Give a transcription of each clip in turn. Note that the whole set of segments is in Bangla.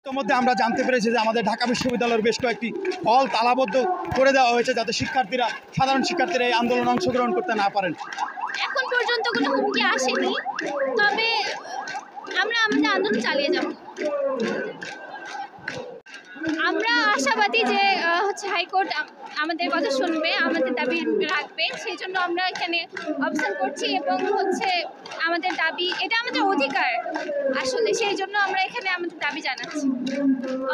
ইতিমধ্যে আমরা জানতে পেরেছি যে আমাদের ঢাকা বিশ্ববিদ্যালয়ের বেশ কয়েকটি হল তালাবদ্ধ করে দেওয়া হয়েছে যাতে সাধারণ শিক্ষার্থীরা এই আন্দোলনে অংশগ্রহণ করতে না পারেন। এখন পর্যন্ত কোনো হুমকি আসেনি, তবে আমরা আমাদের আন্দোলন চালিয়ে যাব। আমরা আশাবাদী যে হাইকোর্ট আমাদের কথা শুনবে, আমাদের দাবি রাখবে, সেই জন্য আমরা এখানে অবস্থান করছি এবং আমাদের দাবি, এটা আমাদের অধিকার আসলে, সেই জন্য আমরা এখানে আমাদের দাবি জানাচ্ছি।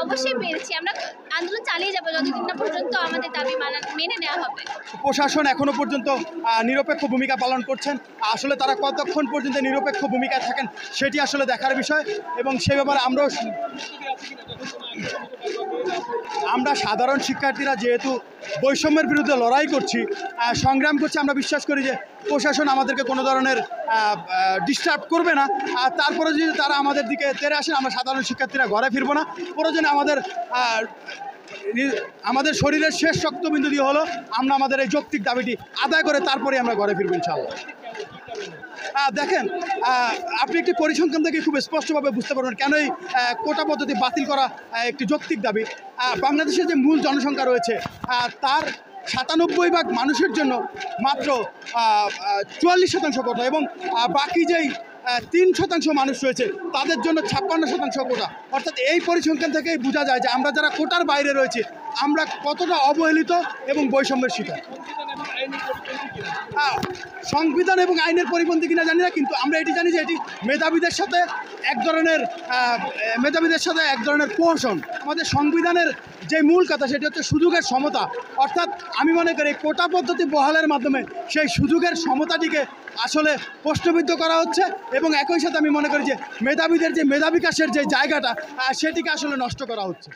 অবশ্যই পেরেছি, আমরা আন্দোলন চালিয়ে যাবো যতদিন না পর্যন্ত আমাদের দাবি মেনে নেওয়া হবে। প্রশাসন এখনো পর্যন্ত নিরপেক্ষ ভূমিকা পালন করছেন, আসলে তারা কতক্ষণ পর্যন্ত নিরপেক্ষ ভূমিকায় থাকেন সেটি আসলে দেখার বিষয়, এবং সেই ব্যাপারে আমরা সাধারণ শিক্ষার্থীরা যেহেতু বৈষম্যের বিরুদ্ধে লড়াই করছি, সংগ্রাম করছি, আমরা বিশ্বাস করি যে প্রশাসন আমাদেরকে কোনো ধরনের ডিস্টার্ব করবে না। আর তারপরে যদি তারা আমাদের দিকে তেড়ে আসেন, আমরা সাধারণ শিক্ষার্থীরা ঘরে ফিরবো না। প্রয়োজনে আমাদের শরীরের শেষ রক্তবিন্দু দিয়ে হলো আমরা আমাদের এই যৌক্তিক দাবিটি আদায় করে তারপরে আমরা ঘরে ফিরবো ইনশাআল্লাহ। দেখেন, আপনি একটি পরিসংখ্যান থেকে খুব স্পষ্টভাবে বুঝতে পারবেন কেন এই কোটা পদ্ধতি বাতিল করা একটি যৌক্তিক দাবি। বাংলাদেশের যে মূল জনসংখ্যা রয়েছে তার ৯৭% মানুষের জন্য মাত্র ৪৪% কোটা, এবং বাকি যেই ৩% মানুষ রয়েছে তাদের জন্য ৫৬% কোটা। অর্থাৎ এই পরিসংখ্যান থেকেই বোঝা যায় যে আমরা যারা কোটার বাইরে রয়েছে আমরা কতটা অবহেলিত এবং বৈষম্যের শিকার। সংবিধান এবং আইনের পরিপন্থী কিনা জানি না, কিন্তু আমরা এটি জানি যে এটি মেধাবীদের সাথে এক ধরনের প্রহসন। আমাদের সংবিধানের যে মূল কথা সেটি হচ্ছে সুযোগের সমতা, অর্থাৎ আমি মনে করি কোটা পদ্ধতি বহালের মাধ্যমে সেই সুযোগের সমতাটিকে আসলে প্রশ্নবিদ্ধ করা হচ্ছে, এবং একই সাথে আমি মনে করি যে মেধাবীদের যে মেধা বিকাশের যে জায়গাটা সেটিকে আসলে নষ্ট করা হচ্ছে।